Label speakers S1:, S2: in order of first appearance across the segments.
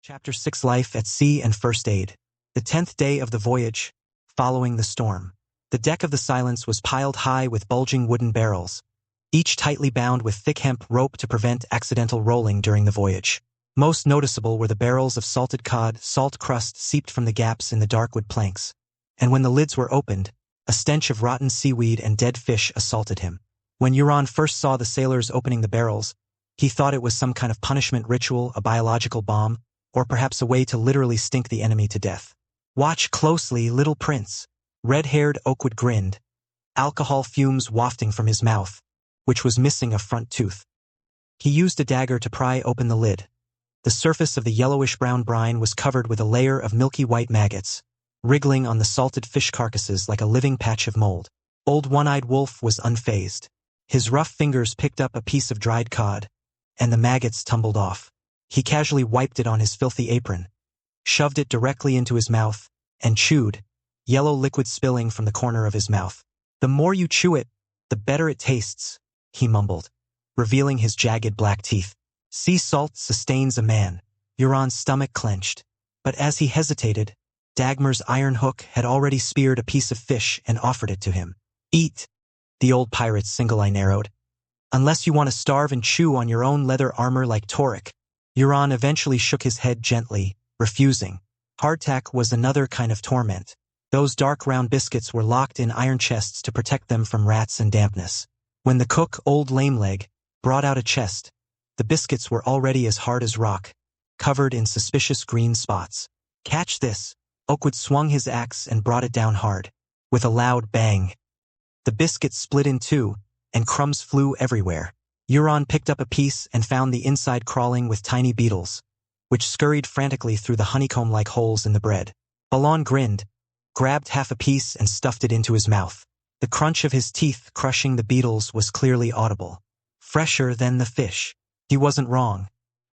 S1: Chapter 6 Life at Sea and First Aid. The 10th day of the voyage, following the storm. The deck of the Silence was piled high with bulging wooden barrels, each tightly bound with thick hemp rope to prevent accidental rolling during the voyage. Most noticeable were the barrels of salted cod, salt crust seeped from the gaps in the dark wood planks, and when the lids were opened, a stench of rotten seaweed and dead fish assaulted him. When Euron first saw the sailors opening the barrels, he thought it was some kind of punishment ritual, a biological bomb, or perhaps a way to literally stink the enemy to death. "Watch closely, little prince." Red-haired Oakwood grinned, alcohol fumes wafting from his mouth, which was missing a front tooth. He used a dagger to pry open the lid. The surface of the yellowish-brown brine was covered with a layer of milky white maggots, wriggling on the salted fish carcasses like a living patch of mold. Old One-Eyed Wolf was unfazed. His rough fingers picked up a piece of dried cod, and the maggots tumbled off. He casually wiped it on his filthy apron, shoved it directly into his mouth, and chewed, yellow liquid spilling from the corner of his mouth. "The more you chew it, the better it tastes," he mumbled, revealing his jagged black teeth. "Sea salt sustains a man." Euron's stomach clenched, but as he hesitated, Dagmar's iron hook had already speared a piece of fish and offered it to him. "Eat," the old pirate's single eye narrowed. "Unless you want to starve and chew on your own leather armor like Torek." Euron eventually shook his head gently, refusing. Hardtack was another kind of torment. Those dark round biscuits were locked in iron chests to protect them from rats and dampness. When the cook, Old Lameleg, brought out a chest, the biscuits were already as hard as rock, covered in suspicious green spots. "Catch this." Oakwood swung his axe and brought it down hard. With a loud bang, the biscuit split in two, and crumbs flew everywhere. Euron picked up a piece and found the inside crawling with tiny beetles, which scurried frantically through the honeycomb-like holes in the bread. Balon grinned, grabbed half a piece and stuffed it into his mouth. The crunch of his teeth crushing the beetles was clearly audible. Fresher than the fish. He wasn't wrong.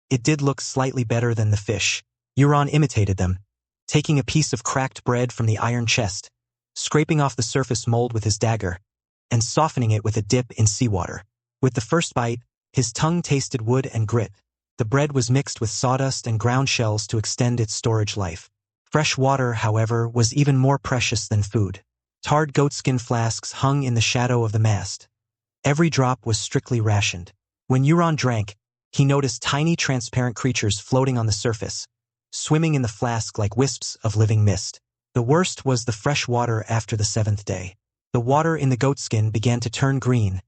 S1: It did look slightly better than the fish. Euron imitated them, taking a piece of cracked bread from the iron chest, scraping off the surface mold with his dagger, and softening it with a dip in seawater. With the first bite, his tongue tasted wood and grit. The bread was mixed with sawdust and ground shells to extend its storage life. Fresh water, however, was even more precious than food. Tarred goatskin flasks hung in the shadow of the mast. Every drop was strictly rationed. When Euron drank, he noticed tiny transparent creatures floating on the surface, swimming in the flask like wisps of living mist. The worst was the fresh water after the 7th day. The water in the goatskin began to turn green,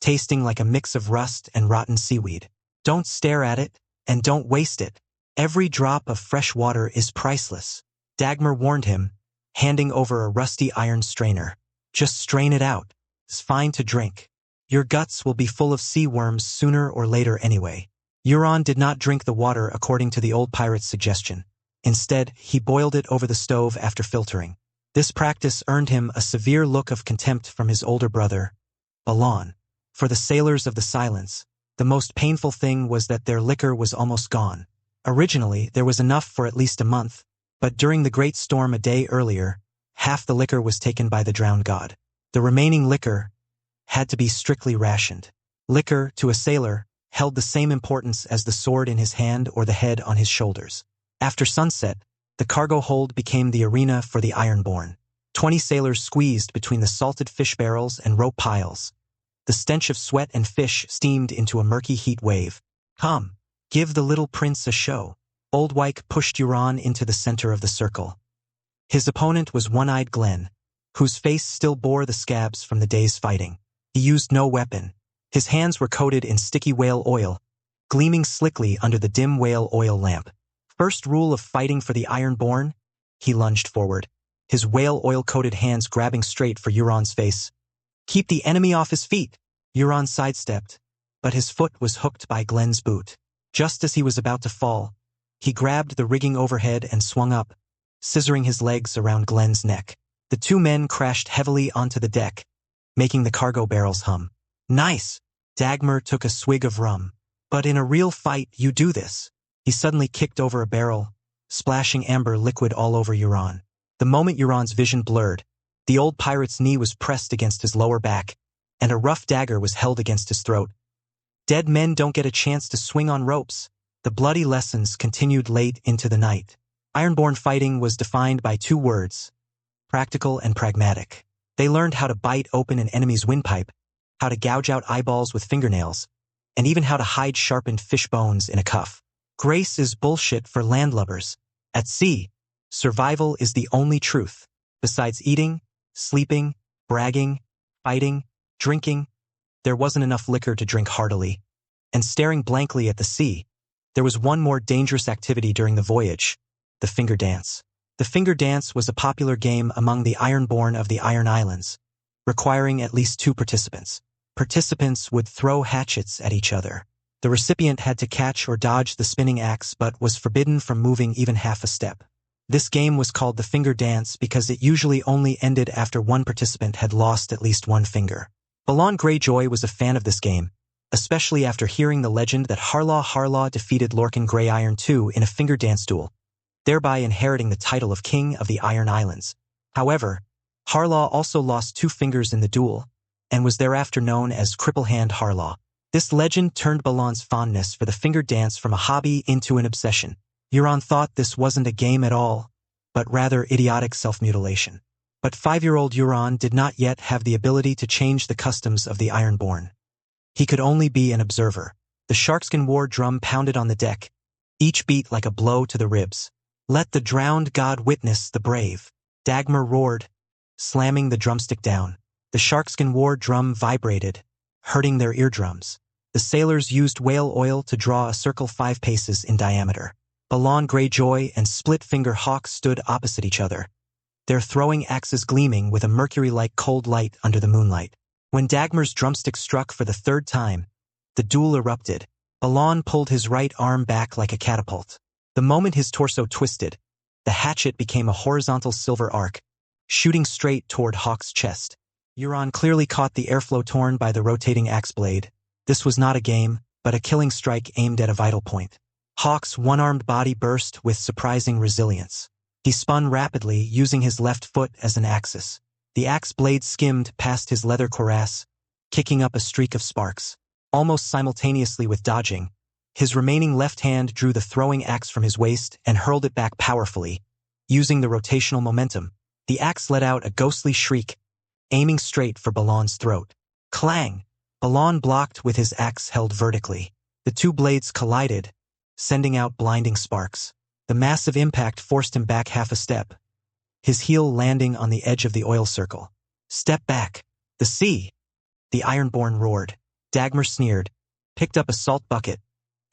S1: tasting like a mix of rust and rotten seaweed. "Don't stare at it, and don't waste it. Every drop of fresh water is priceless," Dagmar warned him, handing over a rusty iron strainer. "Just strain it out. It's fine to drink. Your guts will be full of sea worms sooner or later anyway." Euron did not drink the water according to the old pirate's suggestion. Instead, he boiled it over the stove after filtering. This practice earned him a severe look of contempt from his older brother, Balon. For the sailors of the Silence, the most painful thing was that their liquor was almost gone. Originally, there was enough for at least a month, but during the Great Storm a day earlier, half the liquor was taken by the drowned god. The remaining liquor had to be strictly rationed. Liquor, to a sailor, held the same importance as the sword in his hand or the head on his shoulders. After sunset, the cargo hold became the arena for the Ironborn. 20 sailors squeezed between the salted fish barrels and rope piles. The stench of sweat and fish steamed into a murky heat wave. "Come, give the little prince a show." Old Wyke pushed Euron into the center of the circle. His opponent was One-Eyed Glenn, whose face still bore the scabs from the day's fighting. He used no weapon. His hands were coated in sticky whale oil, gleaming slickly under the dim whale oil lamp. "First rule of fighting for the Ironborn?" He lunged forward, his whale oil-coated hands grabbing straight for Euron's face. "Keep the enemy off his feet." Euron sidestepped, but his foot was hooked by Glenn's boot. Just as he was about to fall, he grabbed the rigging overhead and swung up, scissoring his legs around Glenn's neck. The two men crashed heavily onto the deck, making the cargo barrels hum. "Nice!" Dagmar took a swig of rum. "But in a real fight, you do this." He suddenly kicked over a barrel, splashing amber liquid all over Euron. The moment Euron's vision blurred, the old pirate's knee was pressed against his lower back, and a rough dagger was held against his throat. "Dead men don't get a chance to swing on ropes," The bloody lessons continued late into the night. Ironborn fighting was defined by two words: practical and pragmatic. They learned how to bite open an enemy's windpipe, how to gouge out eyeballs with fingernails, and even how to hide sharpened fish bones in a cuff. Grace is bullshit for landlubbers. At sea, survival is the only truth. Besides eating, sleeping, bragging, fighting, drinking, there wasn't enough liquor to drink heartily. And staring blankly at the sea, there was one more dangerous activity during the voyage: the finger dance. The finger dance was a popular game among the Ironborn of the Iron Islands, requiring at least 2 participants. Participants would throw hatchets at each other. The recipient had to catch or dodge the spinning axe but was forbidden from moving even half a step. This game was called the finger dance because it usually only ended after one participant had lost at least one finger. Balon Greyjoy was a fan of this game, especially after hearing the legend that Harlaw defeated Lorcan Greyiron II in a finger dance duel, thereby inheriting the title of King of the Iron Islands. However, Harlaw also lost 2 fingers in the duel, and was thereafter known as Cripplehand Harlaw. This legend turned Balon's fondness for the finger dance from a hobby into an obsession. Euron thought this wasn't a game at all, but rather idiotic self-mutilation. But 5-year-old Euron did not yet have the ability to change the customs of the Ironborn. He could only be an observer. The Sharkskin war drum pounded on the deck, each beat like a blow to the ribs. "Let the drowned god witness the brave," Dagmar roared, slamming the drumstick down. The Sharkskin war drum vibrated, hurting their eardrums. The sailors used whale oil to draw a circle 5 paces in diameter. Balon Greyjoy and Split-Finger Hawk stood opposite each other, their throwing axes gleaming with a mercury-like cold light under the moonlight. When Dagmar's drumstick struck for the 3rd time, the duel erupted. Balon pulled his right arm back like a catapult. The moment his torso twisted, the hatchet became a horizontal silver arc, shooting straight toward Hawk's chest. Euron clearly caught the airflow torn by the rotating axe blade. This was not a game, but a killing strike aimed at a vital point. Hawk's one-armed body burst with surprising resilience. He spun rapidly, using his left foot as an axis. The axe blade skimmed past his leather cuirass, kicking up a streak of sparks. Almost simultaneously with dodging, his remaining left hand drew the throwing axe from his waist and hurled it back powerfully. Using the rotational momentum, the axe let out a ghostly shriek, aiming straight for Balon's throat. Clang! Balon blocked with his axe held vertically. The 2 blades collided, sending out blinding sparks. The massive impact forced him back half a step, his heel landing on the edge of the oil circle. "Step back! The sea!" the Ironborn roared. Dagmar sneered, picked up a salt bucket,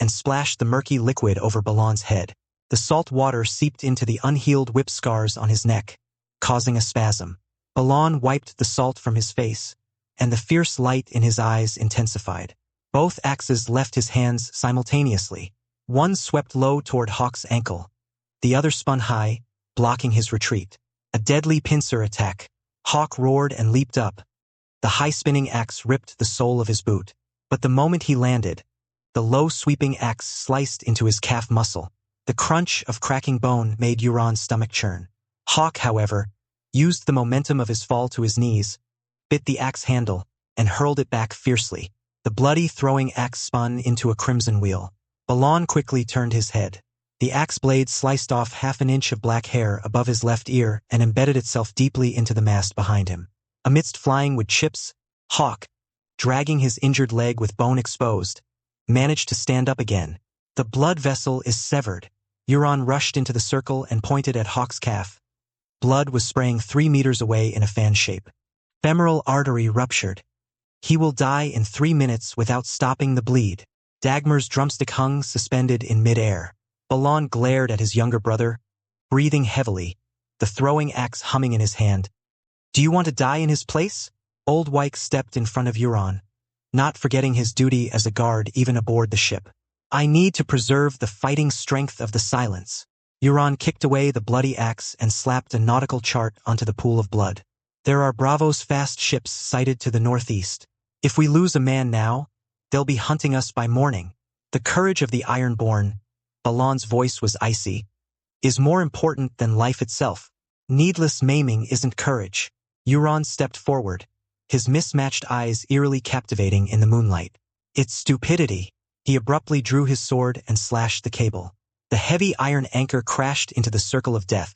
S1: and splashed the murky liquid over Balon's head. The salt water seeped into the unhealed whip scars on his neck, causing a spasm. Balon wiped the salt from his face, and the fierce light in his eyes intensified. Both axes left his hands simultaneously. One swept low toward Hawk's ankle, the other spun high, blocking his retreat. A deadly pincer attack. Hawk roared and leaped up. The high-spinning axe ripped the sole of his boot. But the moment he landed, the low-sweeping axe sliced into his calf muscle. The crunch of cracking bone made Euron's stomach churn. Hawk, however, used the momentum of his fall to his knees, bit the axe handle, and hurled it back fiercely. The bloody throwing axe spun into a crimson wheel. Balon quickly turned his head. The axe blade sliced off half an inch of black hair above his left ear and embedded itself deeply into the mast behind him. Amidst flying wood chips, Hawk, dragging his injured leg with bone exposed, managed to stand up again. "The blood vessel is severed." Euron rushed into the circle and pointed at Hawk's calf. Blood was spraying 3 meters away in a fan shape. Femoral artery ruptured. He will die in 3 minutes without stopping the bleed. Dagmar's drumstick hung suspended in mid-air. Balon glared at his younger brother, breathing heavily, the throwing axe humming in his hand. "Do you want to die in his place?" Old Wyke stepped in front of Euron, not forgetting his duty as a guard even aboard the ship. "I need to preserve the fighting strength of the Silence." Euron kicked away the bloody axe and slapped a nautical chart onto the pool of blood. "There are Bravo's fast ships sighted to the northeast. If we lose a man now, they'll be hunting us by morning. The courage of the Ironborn," Balon's voice was icy, "is more important than life itself. Needless maiming isn't courage." Euron stepped forward, his mismatched eyes eerily captivating in the moonlight. "It's stupidity." He abruptly drew his sword and slashed the cable. The heavy iron anchor crashed into the circle of death.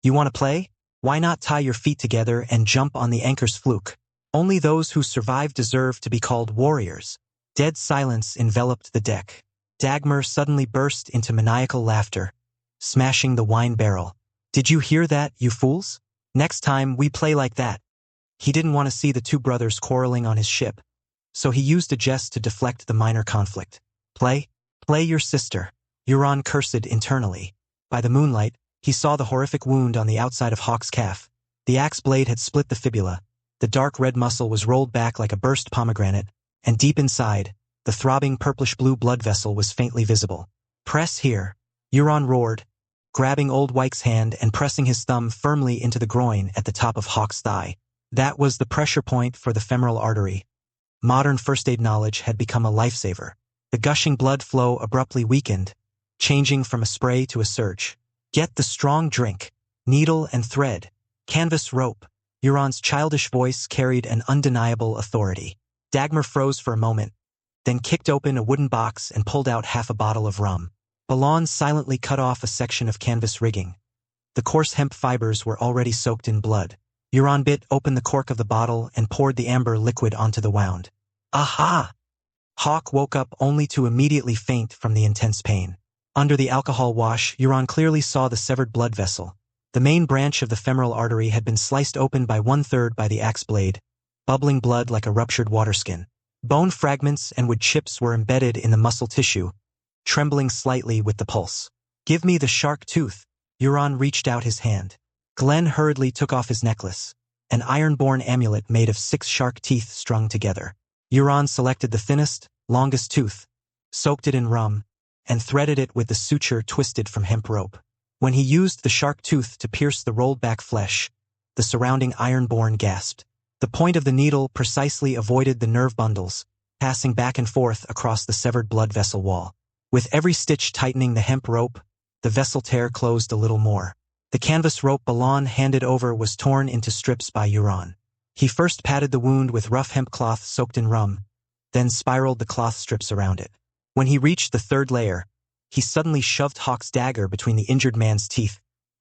S1: You want to play? Why not tie your feet together and jump on the anchor's fluke? Only those who survive deserve to be called warriors. Dead silence enveloped the deck. Dagmar suddenly burst into maniacal laughter, smashing the wine barrel. Did you hear that, you fools? Next time we play like that. He didn't want to see the two brothers quarreling on his ship, so he used a jest to deflect the minor conflict. Play? Play your sister. Euron cursed internally. By the moonlight, he saw the horrific wound on the outside of Hawk's calf. The axe blade had split the fibula. The dark red muscle was rolled back like a burst pomegranate, and deep inside, the throbbing purplish-blue blood vessel was faintly visible. Press here, Euron roared, grabbing Old Wyke's hand and pressing his thumb firmly into the groin at the top of Hawk's thigh. That was the pressure point for the femoral artery. Modern first aid knowledge had become a lifesaver. The gushing blood flow abruptly weakened, changing from a spray to a surge. Get the strong drink, needle and thread, canvas rope. Euron's childish voice carried an undeniable authority. Dagmar froze for a moment, then kicked open a wooden box and pulled out half a bottle of rum. Balon silently cut off a section of canvas rigging. The coarse hemp fibers were already soaked in blood. Euron bit open the cork of the bottle and poured the amber liquid onto the wound. Aha! Hawk woke up only to immediately faint from the intense pain. Under the alcohol wash, Euron clearly saw the severed blood vessel. The main branch of the femoral artery had been sliced open by 1/3 by the axe blade, bubbling blood like a ruptured waterskin. Bone fragments and wood chips were embedded in the muscle tissue, trembling slightly with the pulse. Give me the shark tooth. Euron reached out his hand. Glenn hurriedly took off his necklace, an iron-born amulet made of 6 shark teeth strung together. Euron selected the thinnest, longest tooth, soaked it in rum, and threaded it with the suture twisted from hemp rope. When he used the shark tooth to pierce the rolled-back flesh, the surrounding iron-born gasped. The point of the needle precisely avoided the nerve bundles, passing back and forth across the severed blood vessel wall. With every stitch tightening the hemp rope, the vessel tear closed a little more. The canvas rope Balon handed over was torn into strips by Euron. He first patted the wound with rough hemp cloth soaked in rum, then spiraled the cloth strips around it. When he reached the 3rd layer, he suddenly shoved Hawk's dagger between the injured man's teeth.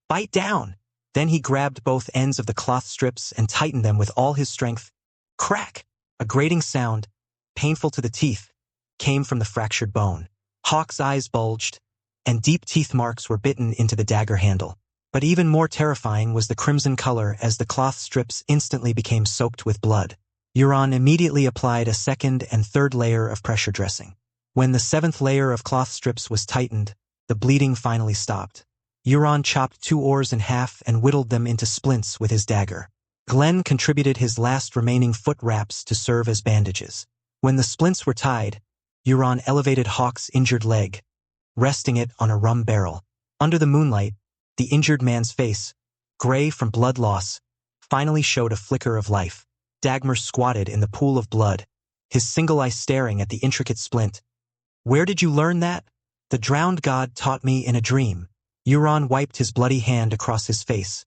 S1: Bite down! Then he grabbed both ends of the cloth strips and tightened them with all his strength. Crack! A grating sound, painful to the teeth, came from the fractured bone. Hawk's eyes bulged, and deep teeth marks were bitten into the dagger handle. But even more terrifying was the crimson color as the cloth strips instantly became soaked with blood. Euron immediately applied a 2nd and 3rd layer of pressure dressing. When the 7th layer of cloth strips was tightened, the bleeding finally stopped. Euron chopped 2 oars in half and whittled them into splints with his dagger. Glenn contributed his last remaining foot wraps to serve as bandages. When the splints were tied, Euron elevated Hawk's injured leg, resting it on a rum barrel. Under the moonlight, the injured man's face, gray from blood loss, finally showed a flicker of life. Dagmar squatted in the pool of blood, his single eye staring at the intricate splint. Where did you learn that? The drowned god taught me in a dream. Euron wiped his bloody hand across his face,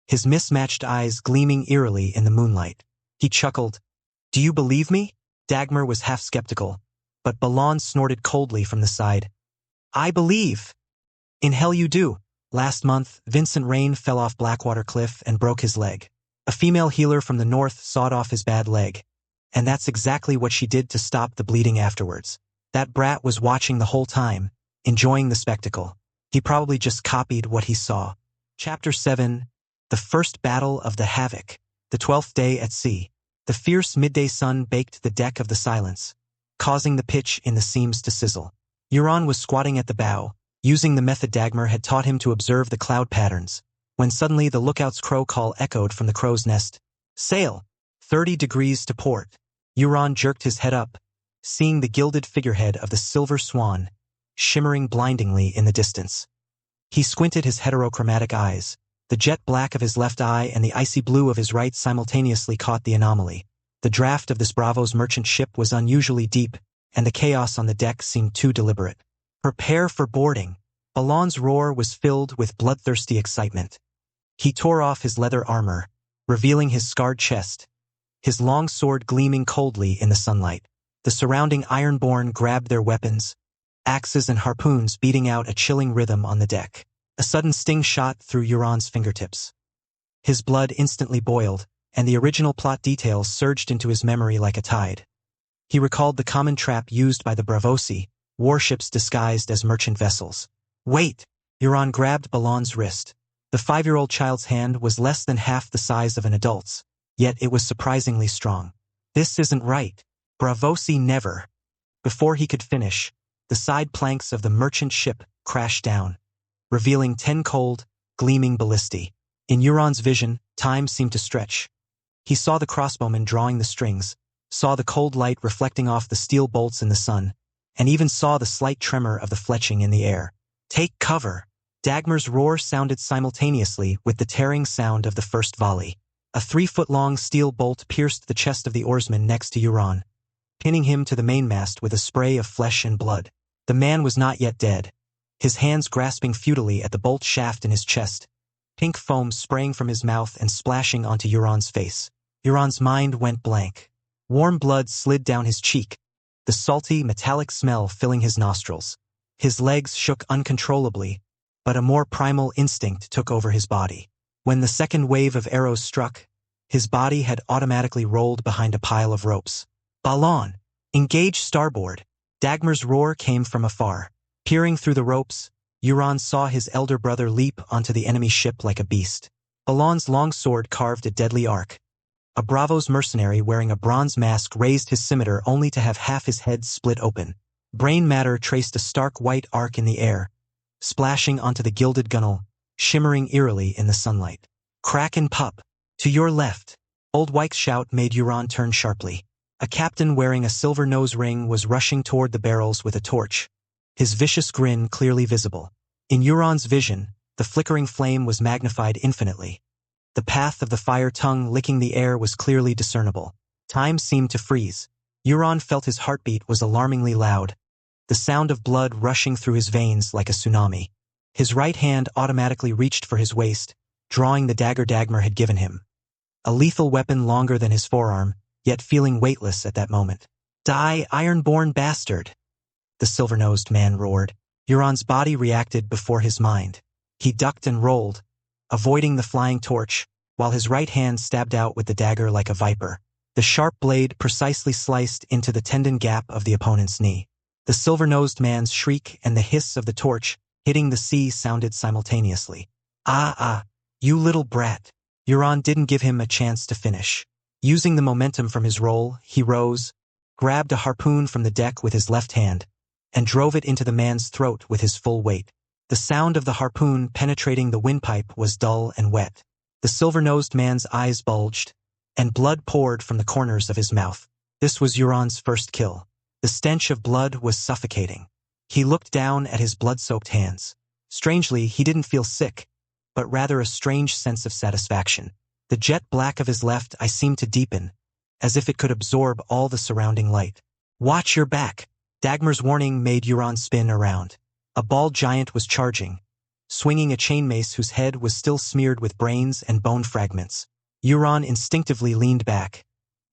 S1: his mismatched eyes gleaming eerily in the moonlight. He chuckled. Do you believe me? Dagmar was half skeptical, but Balon snorted coldly from the side. I believe. In hell you do. Last month, Vincent Rain fell off Blackwater Cliff and broke his leg. A female healer from the north sawed off his bad leg, and that's exactly what she did to stop the bleeding afterwards. That brat was watching the whole time, enjoying the spectacle. He probably just copied what he saw. Chapter 7. The First Battle of the Havoc. The 12th day at sea. The fierce midday sun baked the deck of the Silence, causing the pitch in the seams to sizzle. Euron was squatting at the bow, using the method Dagmar had taught him to observe the cloud patterns, when suddenly the lookout's crow call echoed from the crow's nest. Sail! 30 degrees to port. Euron jerked his head up, seeing the gilded figurehead of the Silver Swan, shimmering blindingly in the distance. He squinted his heterochromatic eyes. The jet black of his left eye and the icy blue of his right simultaneously caught the anomaly. The draft of this Braavos merchant ship was unusually deep, and the chaos on the deck seemed too deliberate. Prepare for boarding. Balon's roar was filled with bloodthirsty excitement. He tore off his leather armor, revealing his scarred chest, his long sword gleaming coldly in the sunlight. The surrounding Ironborn grabbed their weapons, axes and harpoons beating out a chilling rhythm on the deck. A sudden sting shot through Euron's fingertips. His blood instantly boiled, and the original plot details surged into his memory like a tide. He recalled the common trap used by the Braavosi, warships disguised as merchant vessels. Wait! Euron grabbed Balon's wrist. The 5-year-old child's hand was less than half the size of an adult's, yet it was surprisingly strong. This isn't right. Braavosi never. Before he could finish, the side planks of the merchant ship crashed down, revealing 10 cold, gleaming ballistae. In Euron's vision, time seemed to stretch. He saw the crossbowmen drawing the strings, saw the cold light reflecting off the steel bolts in the sun, and even saw the slight tremor of the fletching in the air. Take cover! Dagmar's roar sounded simultaneously with the tearing sound of the first volley. A 3-foot-long steel bolt pierced the chest of the oarsman next to Euron, pinning him to the mainmast with a spray of flesh and blood. The man was not yet dead, his hands grasping futilely at the bolt shaft in his chest, pink foam spraying from his mouth and splashing onto Euron's face. Euron's mind went blank. Warm blood slid down his cheek, the salty, metallic smell filling his nostrils. His legs shook uncontrollably, but a more primal instinct took over his body. When the second wave of arrows struck, his body had automatically rolled behind a pile of ropes. Balon! Engage starboard! Dagmar's roar came from afar. Peering through the ropes, Euron saw his elder brother leap onto the enemy ship like a beast. Balon's long sword carved a deadly arc. A Braavos mercenary wearing a bronze mask raised his scimitar only to have half his head split open. Brain matter traced a stark white arc in the air, splashing onto the gilded gunwale, shimmering eerily in the sunlight. Kraken pup! To your left! Old Wyke's shout made Euron turn sharply. A captain wearing a silver nose ring was rushing toward the barrels with a torch, his vicious grin clearly visible. In Euron's vision, the flickering flame was magnified infinitely. The path of the fire tongue licking the air was clearly discernible. Time seemed to freeze. Euron felt his heartbeat was alarmingly loud, the sound of blood rushing through his veins like a tsunami. His right hand automatically reached for his waist, drawing the dagger Dagmar had given him. A lethal weapon longer than his forearm, yet feeling weightless at that moment. Die, Ironborn bastard! The silver-nosed man roared. Euron's body reacted before his mind. He ducked and rolled, avoiding the flying torch, while his right hand stabbed out with the dagger like a viper. The sharp blade precisely sliced into the tendon gap of the opponent's knee. The silver-nosed man's shriek and the hiss of the torch hitting the sea sounded simultaneously. Ah, you little brat. Euron didn't give him a chance to finish. Using the momentum from his roll, he rose, grabbed a harpoon from the deck with his left hand, and drove it into the man's throat with his full weight. The sound of the harpoon penetrating the windpipe was dull and wet. The silver-nosed man's eyes bulged, and blood poured from the corners of his mouth. This was Euron's first kill. The stench of blood was suffocating. He looked down at his blood-soaked hands. Strangely, he didn't feel sick, but rather a strange sense of satisfaction. The jet black of his left eye seemed to deepen, as if it could absorb all the surrounding light. Watch your back! Dagmar's warning made Euron spin around. A bald giant was charging, swinging a chain mace whose head was still smeared with brains and bone fragments. Euron instinctively leaned back.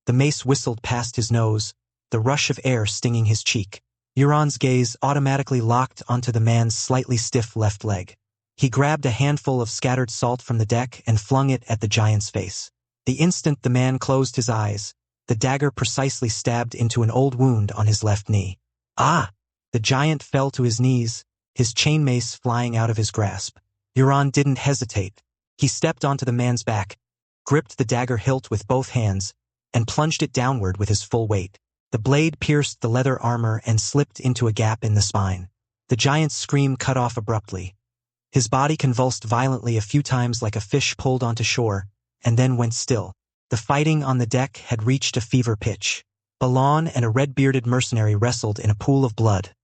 S1: The mace whistled past his nose, the rush of air stinging his cheek. Euron's gaze automatically locked onto the man's slightly stiff left leg. He grabbed a handful of scattered salt from the deck and flung it at the giant's face. The instant the man closed his eyes, the dagger precisely stabbed into an old wound on his left knee. Ah! The giant fell to his knees, his chain mace flying out of his grasp. Euron didn't hesitate. He stepped onto the man's back, gripped the dagger hilt with both hands, and plunged it downward with his full weight. The blade pierced the leather armor and slipped into a gap in the spine. The giant's scream cut off abruptly. His body convulsed violently a few times like a fish pulled onto shore, and then went still. The fighting on the deck had reached a fever pitch. Balon and a red-bearded mercenary wrestled in a pool of blood.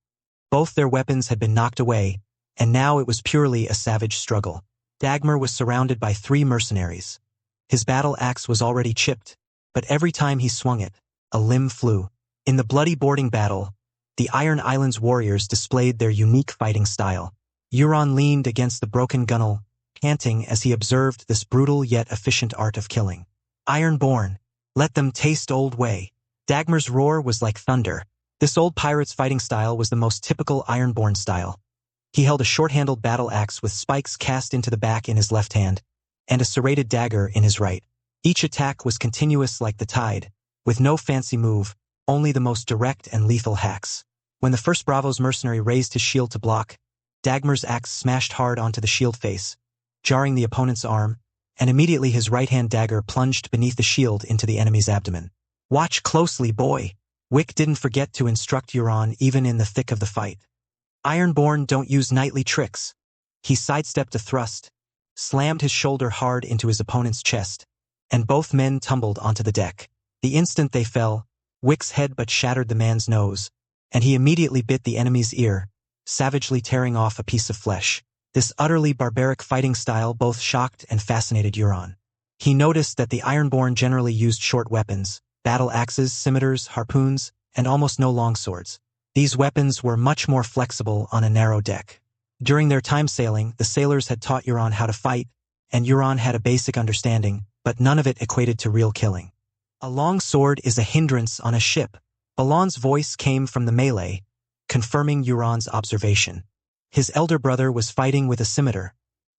S1: Both their weapons had been knocked away, and now it was purely a savage struggle. Dagmar was surrounded by 3 mercenaries. His battle axe was already chipped, but every time he swung it, a limb flew. In the bloody boarding battle, the Iron Islands warriors displayed their unique fighting style. Euron leaned against the broken gunwale, panting as he observed this brutal yet efficient art of killing. Ironborn, let them taste old way. Dagmar's roar was like thunder. This old pirate's fighting style was the most typical Ironborn style. He held a short-handled battle axe with spikes cast into the back in his left hand, and a serrated dagger in his right. Each attack was continuous like the tide, with no fancy move, only the most direct and lethal hacks. When the first Bravo's mercenary raised his shield to block, Dagmar's axe smashed hard onto the shield face, jarring the opponent's arm, and immediately his right-hand dagger plunged beneath the shield into the enemy's abdomen. "Watch closely, boy." Wick didn't forget to instruct Euron even in the thick of the fight. Ironborn don't use knightly tricks. He sidestepped a thrust, slammed his shoulder hard into his opponent's chest, and both men tumbled onto the deck. The instant they fell, Wick's headbutt shattered the man's nose, and he immediately bit the enemy's ear, savagely tearing off a piece of flesh. This utterly barbaric fighting style both shocked and fascinated Euron. He noticed that the Ironborn generally used short weapons, battle axes, scimitars, harpoons, and almost no longswords. These weapons were much more flexible on a narrow deck. During their time sailing, the sailors had taught Euron how to fight, and Euron had a basic understanding, but none of it equated to real killing. "A long sword is a hindrance on a ship." Balon's voice came from the melee, confirming Euron's observation. His elder brother was fighting with a scimitar.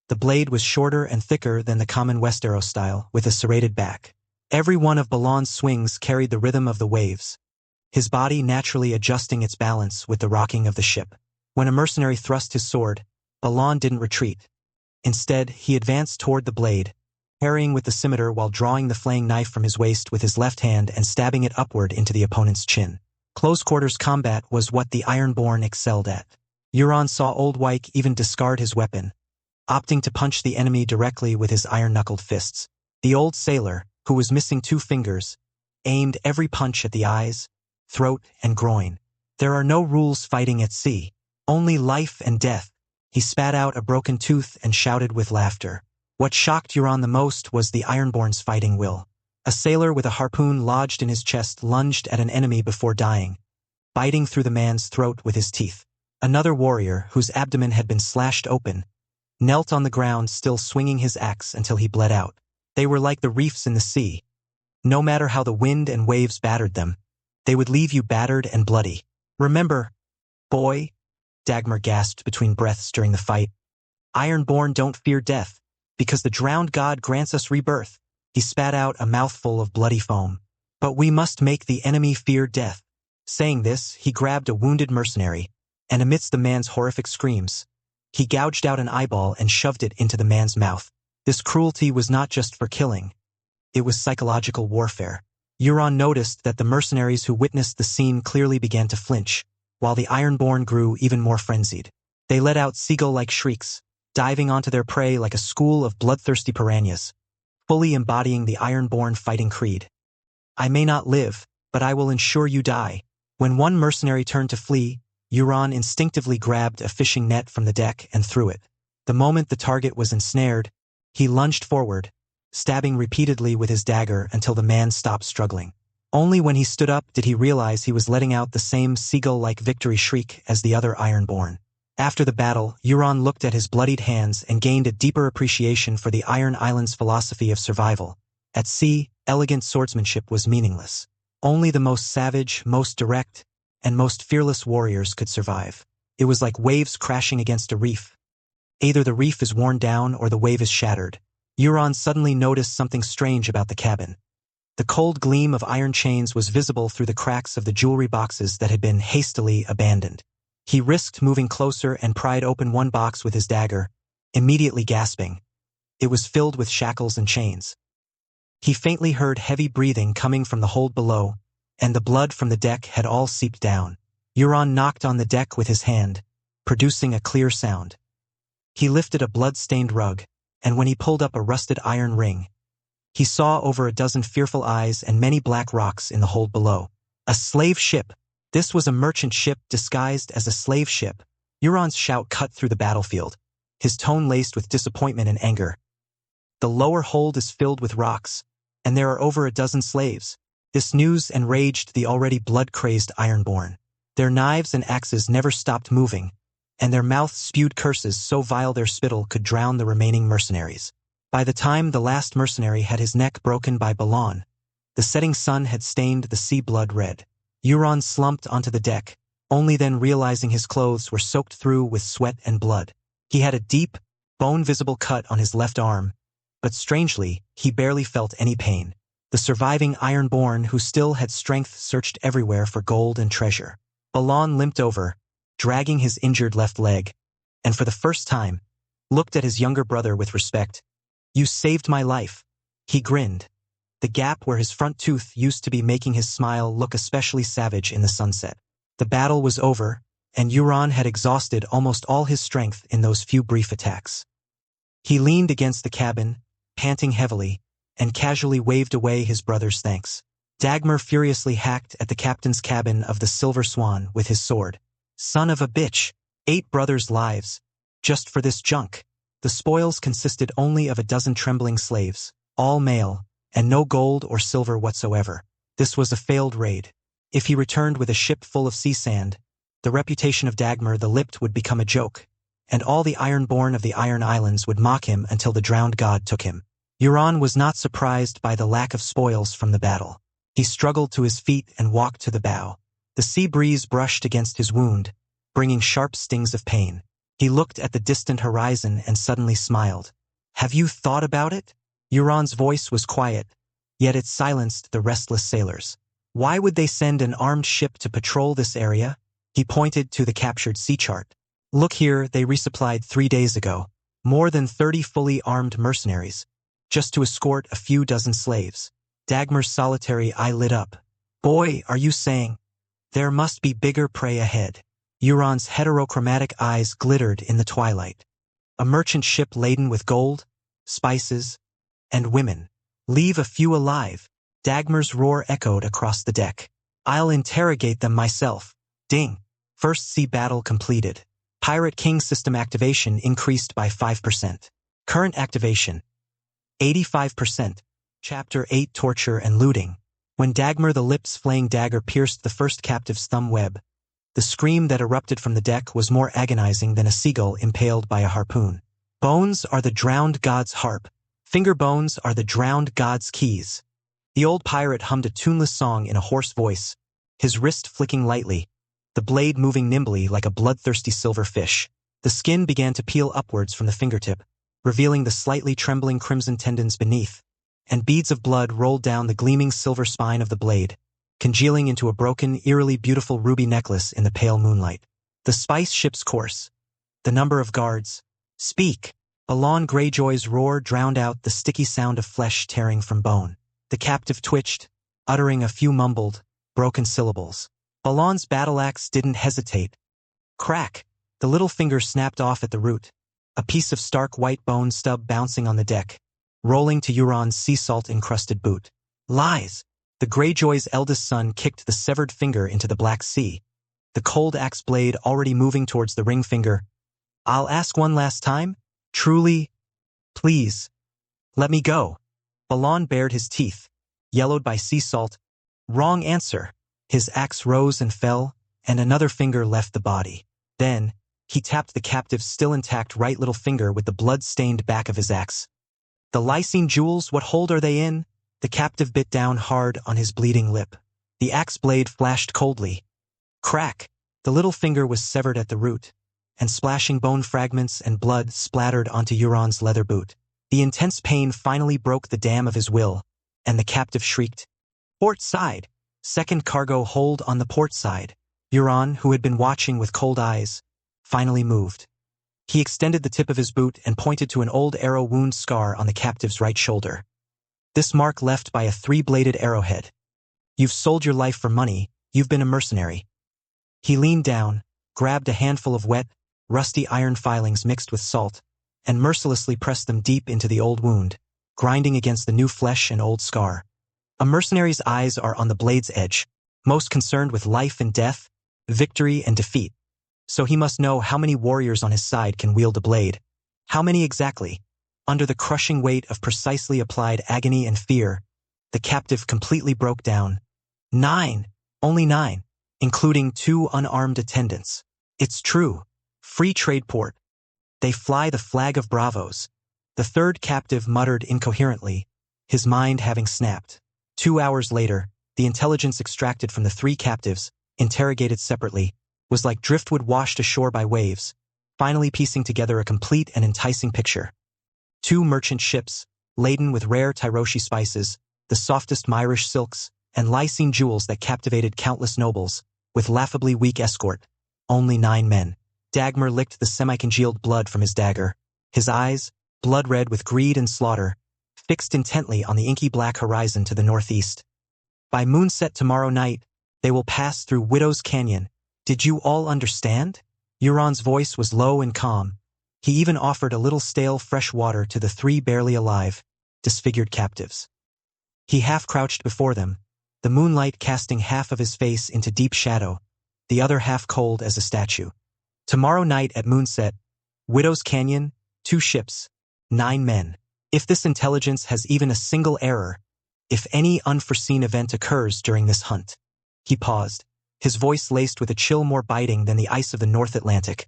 S1: The blade was shorter and thicker than the common Westeros style, with a serrated back. Every one of Balon's swings carried the rhythm of the waves, his body naturally adjusting its balance with the rocking of the ship. When a mercenary thrust his sword, Balon didn't retreat. Instead, he advanced toward the blade, parrying with the scimitar while drawing the flaying knife from his waist with his left hand and stabbing it upward into the opponent's chin. Close-quarters combat was what the Ironborn excelled at. Euron saw Old Wyke even discard his weapon, opting to punch the enemy directly with his iron-knuckled fists. The old sailor, who was missing 2 fingers, aimed every punch at the eyes, throat, and groin. There are no rules fighting at sea, only life and death. He spat out a broken tooth and shouted with laughter. What shocked Euron the most was the Ironborn's fighting will. A sailor with a harpoon lodged in his chest lunged at an enemy before dying, biting through the man's throat with his teeth. Another warrior, whose abdomen had been slashed open, knelt on the ground still swinging his axe until he bled out. They were like the reefs in the sea. No matter how the wind and waves battered them, they would leave you battered and bloody. "Remember, boy," Dagmar gasped between breaths during the fight, "Ironborn don't fear death, because the drowned god grants us rebirth." He spat out a mouthful of bloody foam. "But we must make the enemy fear death." Saying this, he grabbed a wounded mercenary, and amidst the man's horrific screams, he gouged out an eyeball and shoved it into the man's mouth. This cruelty was not just for killing. It was psychological warfare. Euron noticed that the mercenaries who witnessed the scene clearly began to flinch, while the Ironborn grew even more frenzied. They let out seagull-like shrieks, diving onto their prey like a school of bloodthirsty piranhas, fully embodying the Ironborn fighting creed. "I may not live, but I will ensure you die." When one mercenary turned to flee, Euron instinctively grabbed a fishing net from the deck and threw it. The moment the target was ensnared, he lunged forward, stabbing repeatedly with his dagger until the man stopped struggling. Only when he stood up did he realize he was letting out the same seagull-like victory shriek as the other Ironborn. After the battle, Euron looked at his bloodied hands and gained a deeper appreciation for the Iron Islands' philosophy of survival. At sea, elegant swordsmanship was meaningless. Only the most savage, most direct, and most fearless warriors could survive. It was like waves crashing against a reef. Either the reef is worn down or the wave is shattered. Euron suddenly noticed something strange about the cabin. The cold gleam of iron chains was visible through the cracks of the jewelry boxes that had been hastily abandoned. He risked moving closer and pried open one box with his dagger, immediately gasping. It was filled with shackles and chains. He faintly heard heavy breathing coming from the hold below, and the blood from the deck had all seeped down. Euron knocked on the deck with his hand, producing a clear sound. He lifted a blood-stained rug, and when he pulled up a rusted iron ring, he saw over a dozen fearful eyes and many black rocks in the hold below. A slave ship. This was a merchant ship disguised as a slave ship. Euron's shout cut through the battlefield, his tone laced with disappointment and anger. "The lower hold is filled with rocks, and there are over a dozen slaves." This news enraged the already blood-crazed Ironborn. Their knives and axes never stopped moving, and their mouths spewed curses so vile their spittle could drown the remaining mercenaries. By the time the last mercenary had his neck broken by Balon, The setting sun had stained the sea blood red. Euron slumped onto the deck, only then realizing his clothes were soaked through with sweat and blood. He had a deep, bone-visible cut on his left arm, but strangely, he barely felt any pain. The surviving Ironborn who still had strength searched everywhere for gold and treasure. Balon limped over, dragging his injured left leg, and for the first time, looked at his younger brother with respect. "You saved my life." He grinned, the gap where his front tooth used to be making his smile look especially savage in the sunset. The battle was over, and Euron had exhausted almost all his strength in those few brief attacks. He leaned against the cabin, panting heavily, and casually waved away his brother's thanks. Dagmar furiously hacked at the captain's cabin of the Silver Swan with his sword. "Son of a bitch! 8 brothers' lives, just for this junk." The spoils consisted only of a dozen trembling slaves, all male, and no gold or silver whatsoever. This was a failed raid. If he returned with a ship full of sea sand, the reputation of Dagmar the Lipped would become a joke, and all the Ironborn of the Iron Islands would mock him until the drowned god took him. Euron was not surprised by the lack of spoils from the battle. He struggled to his feet and walked to the bow. The sea breeze brushed against his wound, bringing sharp stings of pain. He looked at the distant horizon and suddenly smiled. "Have you thought about it?" Euron's voice was quiet, yet it silenced the restless sailors. "Why would they send an armed ship to patrol this area?" He pointed to the captured sea chart. "Look here, they resupplied 3 days ago. More than 30 fully armed mercenaries, just to escort a few dozen slaves." Dagmar's solitary eye lit up. "Boy, are you saying there must be bigger prey ahead?" Euron's heterochromatic eyes glittered in the twilight. "A merchant ship laden with gold, spices, and women. Leave a few alive." Dagmar's roar echoed across the deck. "I'll interrogate them myself." Ding. First sea battle completed. Pirate King system activation increased by 5%. Current activation 85%. Chapter 8 Torture and Looting. When Dagmar the Lipp's flaying dagger pierced the first captive's thumb web, the scream that erupted from the deck was more agonizing than a seagull impaled by a harpoon. "Bones are the drowned god's harp. Finger bones are the drowned god's keys." The old pirate hummed a tuneless song in a hoarse voice, his wrist flicking lightly, the blade moving nimbly like a bloodthirsty silver fish. The skin began to peel upwards from the fingertip, revealing the slightly trembling crimson tendons beneath, and beads of blood rolled down the gleaming silver spine of the blade, congealing into a broken, eerily beautiful ruby necklace in the pale moonlight. The spice ship's course. The number of guards. "Speak." Balon Greyjoy's roar drowned out the sticky sound of flesh tearing from bone. The captive twitched, uttering a few mumbled, broken syllables. Balon's battle-axe didn't hesitate. Crack! The little finger snapped off at the root, a piece of stark white bone stub bouncing on the deck, rolling to Euron's sea salt-encrusted boot. "Lies!" The Greyjoy's eldest son kicked the severed finger into the Black Sea, the cold axe blade already moving towards the ring finger. "I'll ask one last time? Truly? Please. Let me go." Balon bared his teeth, yellowed by sea salt. "Wrong answer." His axe rose and fell, and another finger left the body. Then, he tapped the captive's still intact right little finger with the blood-stained back of his axe. "The lysine jewels, what hold are they in?" The captive bit down hard on his bleeding lip. The axe blade flashed coldly. Crack! The little finger was severed at the root, and splashing bone fragments and blood splattered onto Euron's leather boot. The intense pain finally broke the dam of his will, and the captive shrieked. "Port side! Second cargo hold on the port side." Euron, who had been watching with cold eyes, finally moved. He extended the tip of his boot and pointed to an old arrow wound scar on the captive's right shoulder. "This mark left by a 3-bladed arrowhead. You've sold your life for money, you've been a mercenary." He leaned down, grabbed a handful of wet, rusty iron filings mixed with salt, and mercilessly pressed them deep into the old wound, grinding against the new flesh and old scar. A mercenary's eyes are on the blade's edge, most concerned with life and death, victory and defeat. So he must know how many warriors on his side can wield a blade. How many exactly? Under the crushing weight of precisely applied agony and fear, the captive completely broke down. 9! Only 9, including 2 unarmed attendants. "It's true. Free trade port. They fly the flag of bravos." The third captive muttered incoherently, his mind having snapped. 2 hours later, the intelligence extracted from the 3 captives, interrogated separately, was like driftwood washed ashore by waves, finally piecing together a complete and enticing picture. 2 merchant ships, laden with rare Tyroshi spices, the softest Myrish silks, and Lycene jewels that captivated countless nobles, with laughably weak escort. Only 9 men. Dagmar licked the semi-congealed blood from his dagger, his eyes, blood-red with greed and slaughter, fixed intently on the inky black horizon to the northeast. By moonset tomorrow night, they will pass through Widow's Canyon. Did you all understand? Euron's voice was low and calm. He even offered a little stale fresh water to the 3 barely alive, disfigured captives. He half-crouched before them, the moonlight casting half of his face into deep shadow, the other half cold as a statue. Tomorrow night at moonset, Widow's Canyon, 2 ships, 9 men. If this intelligence has even a single error, if any unforeseen event occurs during this hunt. He paused, his voice laced with a chill more biting than the ice of the North Atlantic.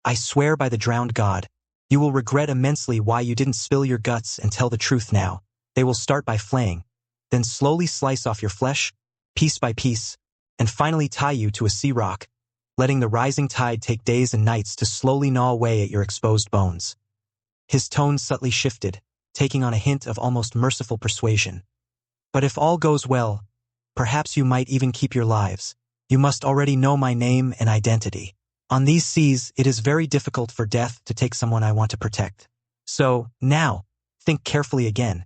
S1: I swear by the drowned god, you will regret immensely why you didn't spill your guts and tell the truth now. They will start by flaying, then slowly slice off your flesh, piece by piece, and finally tie you to a sea rock, letting the rising tide take days and nights to slowly gnaw away at your exposed bones. His tone subtly shifted, taking on a hint of almost merciful persuasion. But if all goes well, perhaps you might even keep your lives. You must already know my name and identity. On these seas, it is very difficult for death to take someone I want to protect. So, now, think carefully again.